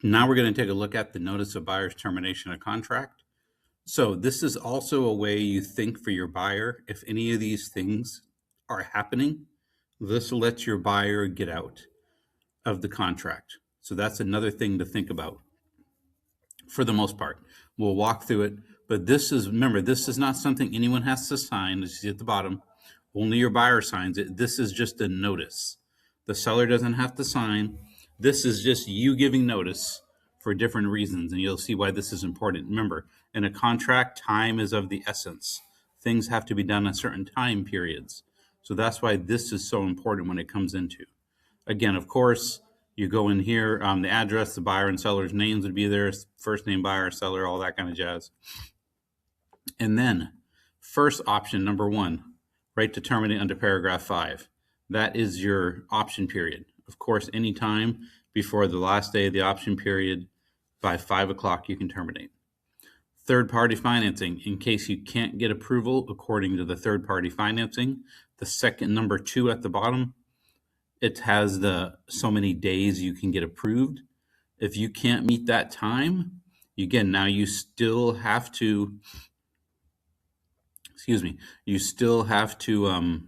Now we're going to take a look at the notice of buyer's termination of contract. So this is also a way you think for your buyer. If any of these things are happening, this lets your buyer get out of the contract. So that's another thing to think about for the most part. We'll walk through it, but this is, remember, this is not something anyone has to sign. As you see at the bottom, only your buyer signs it. This is just a notice. The seller doesn't have to sign. This is just you giving notice for different reasons, and you'll see why this is important. Remember, in a contract, time is of the essence. Things have to be done at certain time periods. So that's why this is so important when it comes into. Again, of course, you go in here, the address, the buyer and seller's names would be there, first name, buyer, seller, all that kind of jazz. And then first option, number 1, right to terminate under paragraph 5. That is your option period. Of course, anytime before the last day of the option period by 5 o'clock, you can terminate. Third-party financing, in case you can't get approval according to the third-party financing, the second number 2 at the bottom, it has the so many days you can get approved. If you can't meet that time, again, now you still have to, you still have to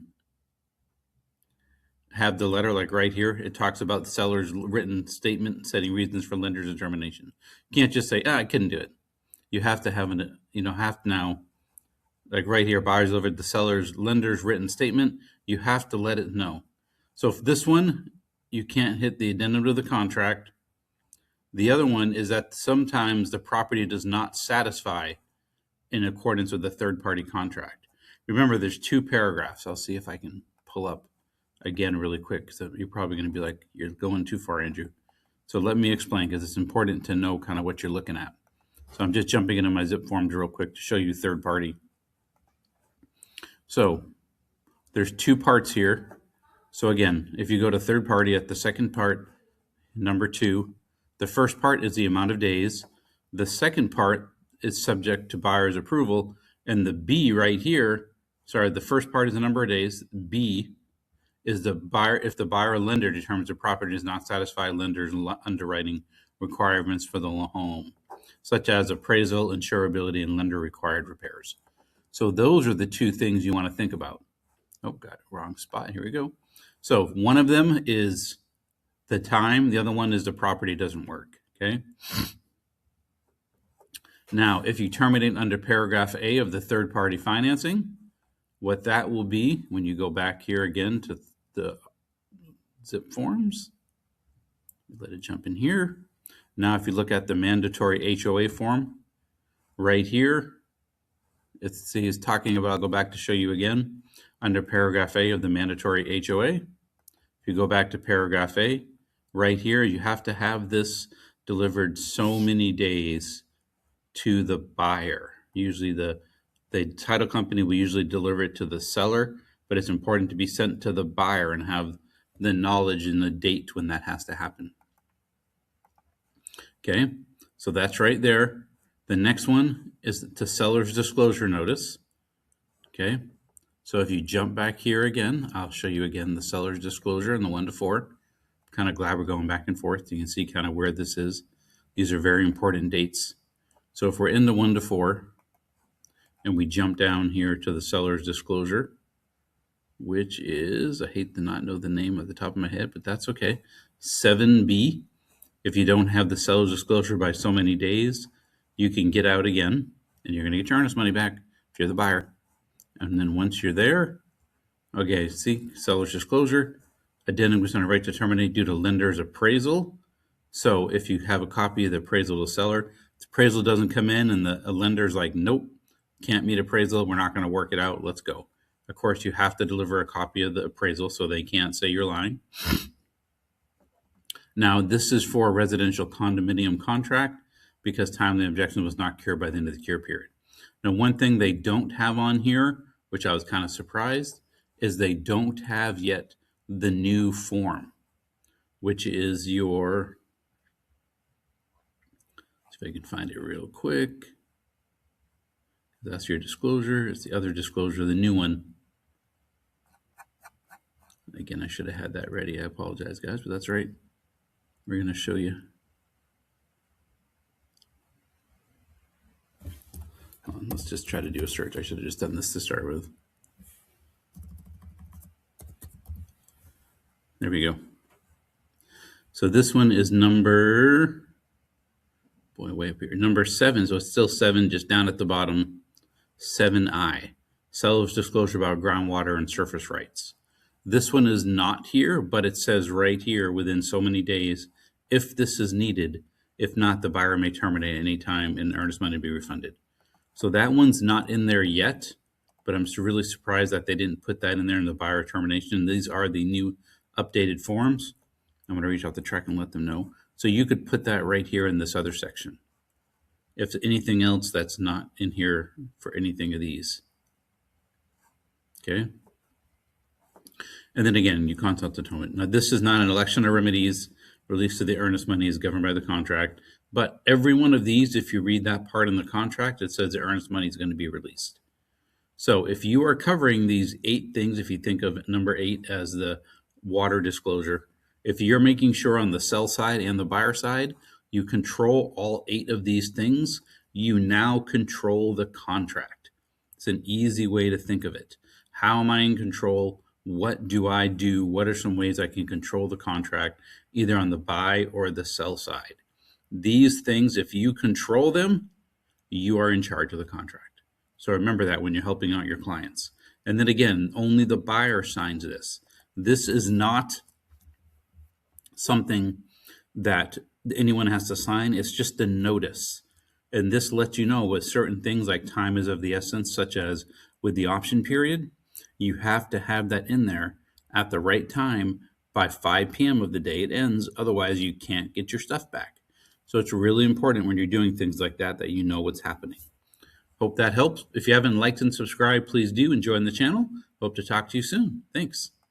have the letter, like right here. It talks about the seller's written statement setting reasons for lender's determination. You can't just say, I couldn't do it. You have to have now, like right here, buyers delivered the seller's lender's written statement. You have to let it know. So if this one, you can't hit the addendum to the contract. The other one is that sometimes the property does not satisfy in accordance with the third-party contract. Remember, there's 2 paragraphs. I'll see if I can pull up again really quick, so you're probably going to be like, you're going too far, Andrew. So let me explain, because it's important to know kind of what you're looking at. So I'm just jumping into my zip forms real quick to show you third party. So there's 2 parts here. So again, if you go to third party at the second part, number 2, the first part is the amount of days. The second part is subject to buyer's approval. And the B right here, sorry, the first part is the number of days. B is the buyer, if the buyer or lender determines the property does not satisfy lender's underwriting requirements for the home, such as appraisal, insurability, and lender required repairs. So those are the 2 things you want to think about. Oh, got it, wrong spot. Here we go. So one of them is the time. The other one is the property doesn't work. Okay. Now, if you terminate under paragraph A of the third party financing, what that will be, when you go back here again to the zip forms, let it jump in here. Now, if you look at the mandatory HOA form right here, it's talking about, go back to show you again, under paragraph A of the mandatory HOA. If you go back to paragraph A, right here, you have to have this delivered so many days to the buyer. Usually the title company will usually deliver it to the seller, but it's important to be sent to the buyer and have the knowledge and the date when that has to happen. Okay, so that's right there. The next one is the seller's disclosure notice. Okay, so if you jump back here again, I'll show you again the seller's disclosure in the 1 to 4. Kind of glad we're going back and forth. You can see kind of where this is. These are very important dates. So if we're in the 1 to 4 and we jump down here to the seller's disclosure, which is, I hate to not know the name at the top of my head, but that's okay. 7B. If you don't have the seller's disclosure by so many days, you can get out again and you're going to get your earnest money back if you're the buyer. And then once you're there, okay, see, seller's disclosure, addendum was on a right to terminate due to lender's appraisal. So if you have a copy of the appraisal to seller, the appraisal doesn't come in and the lender's like, nope, can't meet appraisal, we're not going to work it out, let's go. Of course, you have to deliver a copy of the appraisal so they can't say you're lying. Now, this is for a residential condominium contract because timely objection was not cured by the end of the cure period. Now, one thing they don't have on here, which I was kind of surprised, is they don't have yet the new form, which is your, see if I can find it real quick. That's your disclosure. It's the other disclosure, the new one. Again, I should have had that ready. I apologize, guys, but that's right. We're going to show you. Let's just try to do a search. I should have just done this to start with. There we go. So this one is number, way up here, number 7. So it's still 7, just down at the bottom. 7I, seller's disclosure about groundwater and surface rights. This one is not here, but it says right here within so many days, if this is needed. If not, the buyer may terminate any time and earnest money be refunded. So that one's not in there yet, but I'm really surprised that they didn't put that in there in the buyer termination. These are the new updated forms. I'm going to reach out to Trek and let them know. So you could put that right here in this other section. If anything else that's not in here for anything of these. Okay. And then again, you consult the terminate. Now, this is not an election of remedies. Release of the earnest money is governed by the contract. But every one of these, if you read that part in the contract, it says the earnest money is going to be released. So if you are covering these 8 things, if you think of number 8 as the water disclosure, if you're making sure on the sell side and the buyer side, you control all 8 of these things, you now control the contract. It's an easy way to think of it. How am I in control? What do I do? What are some ways I can control the contract, either on the buy or the sell side? These things, if you control them, you are in charge of the contract. So remember that when you're helping out your clients. And then again, only the buyer signs this. This is not something that anyone has to sign. It's just a notice. And this lets you know with certain things like time is of the essence, such as with the option period, you have to have that in there at the right time by 5 p.m. of the day it ends. Otherwise, you can't get your stuff back. So it's really important when you're doing things like that, that you know what's happening. Hope that helps. If you haven't liked and subscribed, please do, and join the channel. Hope to talk to you soon. Thanks.